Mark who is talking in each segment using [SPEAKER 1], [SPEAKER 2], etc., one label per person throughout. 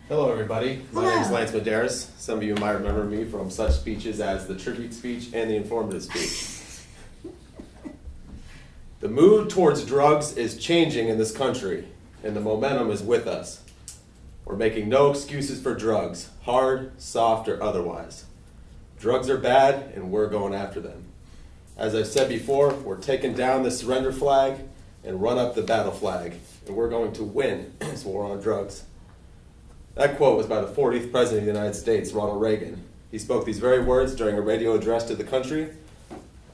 [SPEAKER 1] Hello, everybody. My
[SPEAKER 2] Hello.
[SPEAKER 1] name is Lance. Some of you might remember me from such speeches as the tribute speech and the informative speech. The mood towards drugs is changing in this country, and the momentum is with us. We're making no excuses for drugs, hard, soft, or otherwise. Drugs are bad, and we're going after them. As I've said before, we're taking down the surrender flag and run up the battle flag, and we're going to win this war on drugs. That quote was by the 40th President of the United States, Ronald Reagan. He spoke these very words during a radio address to the country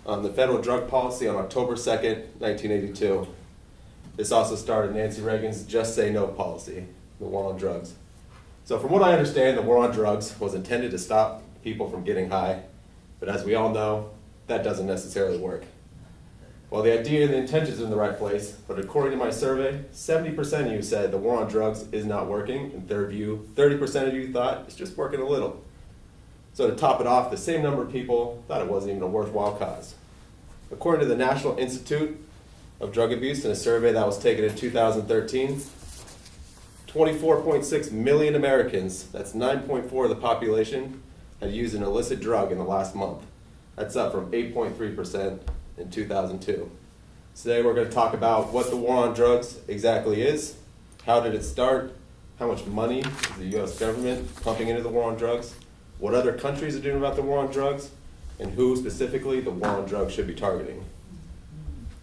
[SPEAKER 1] on the federal drug policy on October 2nd, 1982. This also started Nancy Reagan's Just Say No policy, the war on drugs. So from what I understand, the war on drugs was intended to stop people from getting high, but as we all know, that doesn't necessarily work. Well, the idea and the intentions are in the right place, but according to my survey, 70% of you said the war on drugs is not working, and 30% of you thought it's just working a little. So to top it off, the same number of people thought it wasn't even a worthwhile cause. According to the National Institute of Drug Abuse, in a survey that was taken in 2013, 24.6 million Americans, that's 9.4% of the population, had used an illicit drug in the last month. That's up from 8.3% in 2002. Today we're going to talk about what the war on drugs exactly is, how did it start, how much money is the U.S. government pumping into the war on drugs, what other countries are doing about the war on drugs, and who specifically the war on drugs should be targeting.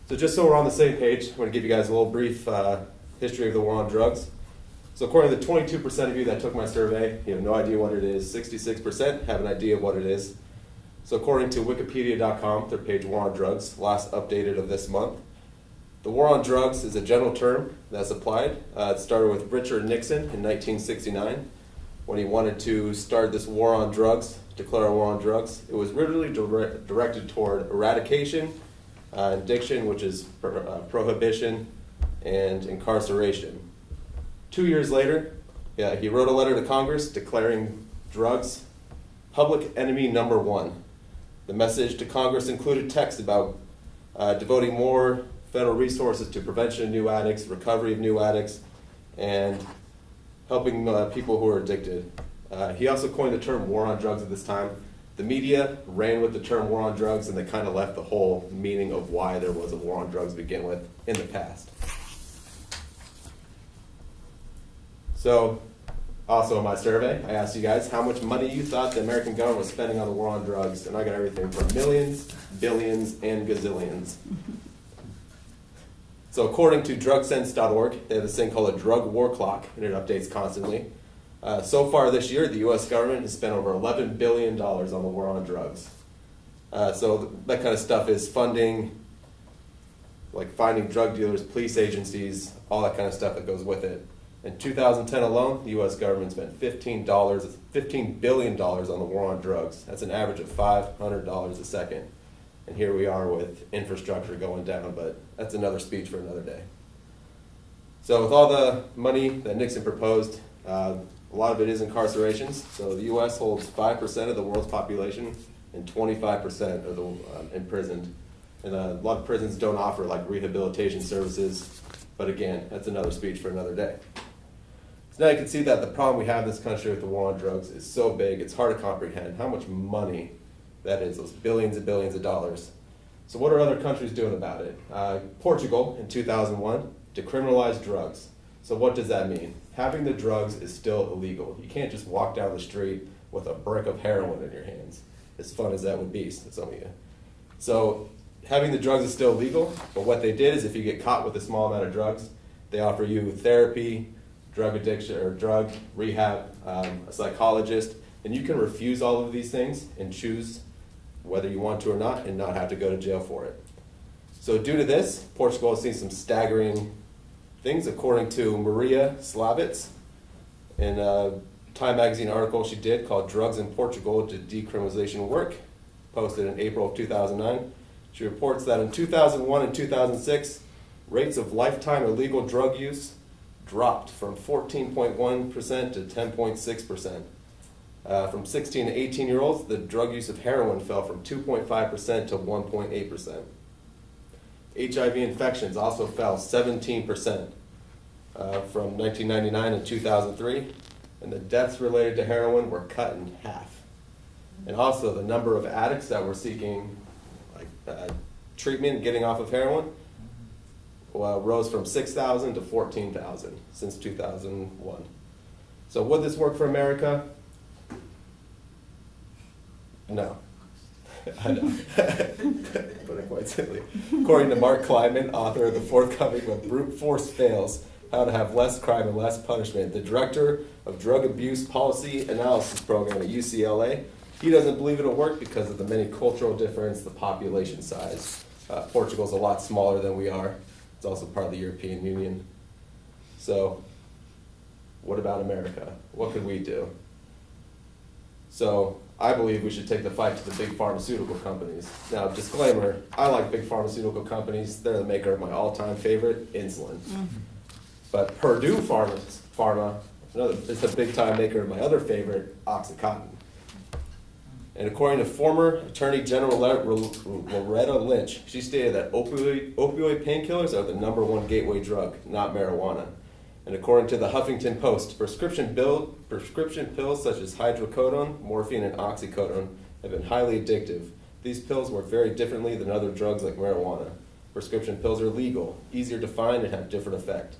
[SPEAKER 1] So just so we're on the same page, I'm going to give you guys a little brief history of the war on drugs. So according to the 22% of you that took my survey, you have no idea what it is. 66% have an idea of what it is. So according to Wikipedia.com, their page War on Drugs, last updated of this month, the war on drugs is a general term that's applied. It started with Richard Nixon in 1969 when he wanted to start this war on drugs, declare a war on drugs. It was originally directed toward eradication, addiction, which is prohibition, and incarceration. 2 years later, he wrote a letter to Congress declaring drugs public enemy number one. The message to Congress included text about devoting more federal resources to prevention of new addicts, recovery of new addicts, and helping people who are addicted. He also coined the term war on drugs at this time. The media ran with the term war on drugs, and they kind of left the whole meaning of why there was a war on drugs to begin with in the past. So, also in my survey, I asked you guys how much money you thought the American government was spending on the war on drugs, and I got everything from millions, billions, and gazillions. So according to drugsense.org, they have this thing called a drug war clock, and it updates constantly. So far this year, the U.S. government has spent over $11 billion on the war on drugs. So that kind of stuff is funding, like finding drug dealers, police agencies, all that kind of stuff that goes with it. In 2010 alone, the U.S. government spent $15 billion on the war on drugs. That's an average of $500 a second. And here we are with infrastructure going down, but that's another speech for another day. So with all the money that Nixon proposed, a lot of it is incarcerations. So the U.S. holds 5% of the world's population and 25% of the imprisoned. And a lot of prisons don't offer like rehabilitation services, but again, that's another speech for another day. So now you can see that the problem we have in this country with the war on drugs is so big, it's hard to comprehend how much money that is, those billions and billions of dollars. So what are other countries doing about it? Portugal in 2001 decriminalized drugs. So what does that mean? Having the drugs is still illegal. You can't just walk down the street with a brick of heroin in your hands, as fun as that would be to some of you. So having the drugs is still legal, but what they did is if you get caught with a small amount of drugs, they offer you therapy, drug addiction or drug rehab, a psychologist, and you can refuse all of these things and choose whether you want to or not and not have to go to jail for it. So due to this, Portugal has seen some staggering things. According to Maria Slavitz, in a Time magazine article she did called Drugs in Portugal, Did Decriminalization Work?, posted in April of 2009. She reports that in 2001 and 2006, rates of lifetime illegal drug use dropped from 14.1% to 10.6%. From 16 to 18-year-olds, the drug use of heroin fell from 2.5% to 1.8%. HIV infections also fell 17% from 1999 to 2003. and the deaths related to heroin were cut in half. And also the number of addicts that were seeking treatment and getting off of heroin rose from 6,000 to 14,000 since 2001. So would this work for America? No. I know. Put it quite simply. According to Mark Kleiman, author of the forthcoming When Brute Force Fails, How to Have Less Crime and Less Punishment, the director of Drug Abuse Policy Analysis Program at UCLA, he doesn't believe it'll work because of the many cultural difference, the population size. Portugal's a lot smaller than we are. It's also part of the European Union. So, what about America? What could we do? So, I believe we should take the fight to the big pharmaceutical companies. Now, disclaimer, I like big pharmaceutical companies. They're the maker of my all-time favorite, insulin. But Purdue Pharma is the big-time maker of my other favorite, OxyContin. And according to former Attorney General Loretta Lynch, she stated that opioid painkillers are the #1 gateway drug, not marijuana. And according to the Huffington Post, prescription pills such as hydrocodone, morphine, and oxycodone have been highly addictive. These pills work very differently than other drugs like marijuana. Prescription pills are legal, easier to find, and have different effect.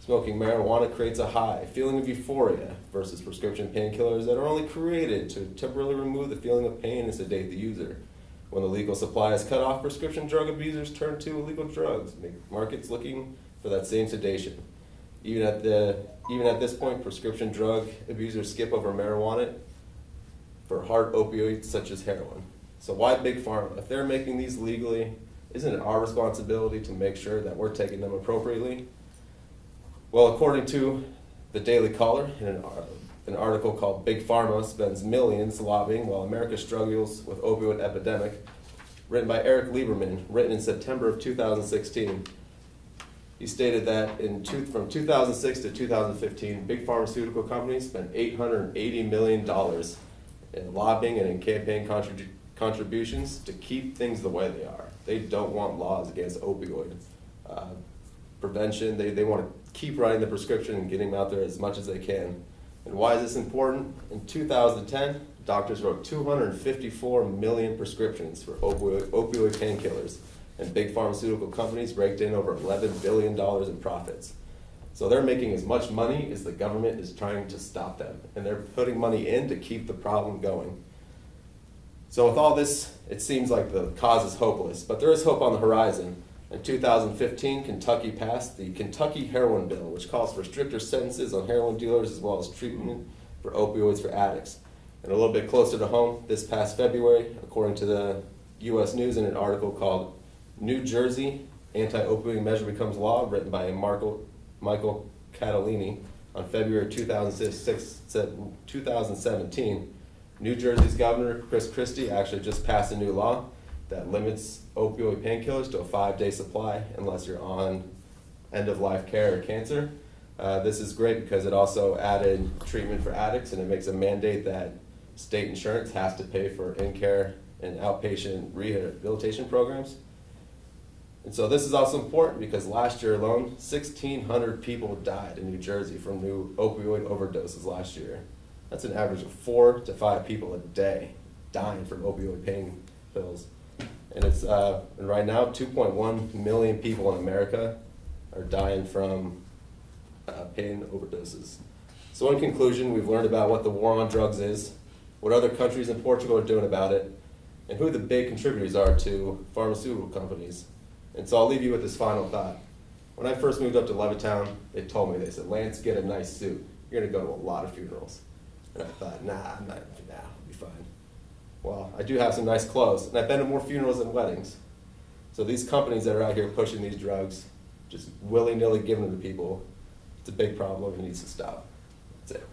[SPEAKER 1] Smoking marijuana creates a high, feeling of euphoria, versus prescription painkillers that are only created to temporarily remove the feeling of pain and sedate the user. When the legal supply is cut off, prescription drug abusers turn to illegal drugs, make markets looking for that same sedation. Even at this point, prescription drug abusers skip over marijuana for hard opioids such as heroin. So why Big Pharma? If they're making these legally, isn't it our responsibility to make sure that we're taking them appropriately? Well, according to the Daily Caller, in an article called Big Pharma Spends Millions Lobbying While America Struggles with Opioid Epidemic, written by Eric Lieberman, written in September of 2016, he stated that from 2006 to 2015, big pharmaceutical companies spent $880 million in lobbying and in campaign contributions to keep things the way they are. They don't want laws against opioid prevention. They want to keep writing the prescription and getting them out there as much as they can. And why is this important? In 2010, doctors wrote 254 million prescriptions for opioid painkillers, and big pharmaceutical companies raked in over $11 billion in profits. So they're making as much money as the government is trying to stop them, and they're putting money in to keep the problem going. So with all this, it seems like the cause is hopeless, but there is hope on the horizon. In 2015, Kentucky passed the Kentucky Heroin Bill, which calls for stricter sentences on heroin dealers as well as treatment for opioids for addicts. And a little bit closer to home, this past February, according to the U.S. News in an article called New Jersey Anti-Opioid Measure Becomes Law, written by Michael Catalini on February 2017, New Jersey's Governor Chris Christie actually just passed a new law that limits opioid painkillers to a 5-day supply unless you're on end-of-life care or cancer. This is great because it also added treatment for addicts, and it makes a mandate that state insurance has to pay for in-care and outpatient rehabilitation programs. And so this is also important because last year alone, 1,600 people died in New Jersey from new opioid overdoses last year. That's an average of 4 to 5 people a day dying from opioid pain pills. And it's and right now, 2.1 million people in America are dying from pain overdoses. So in conclusion, we've learned about what the war on drugs is, what other countries in Portugal are doing about it, and who the big contributors are to pharmaceutical companies. And so I'll leave you with this final thought. When I first moved up to Levittown, they told me, they said, Lance, get a nice suit. You're going to go to a lot of funerals. And I thought, nah, I'll be fine. Well, I do have some nice clothes, and I've been to more funerals than weddings. So these companies that are out here pushing these drugs, just willy-nilly giving them to people, it's a big problem. It needs to stop. That's it.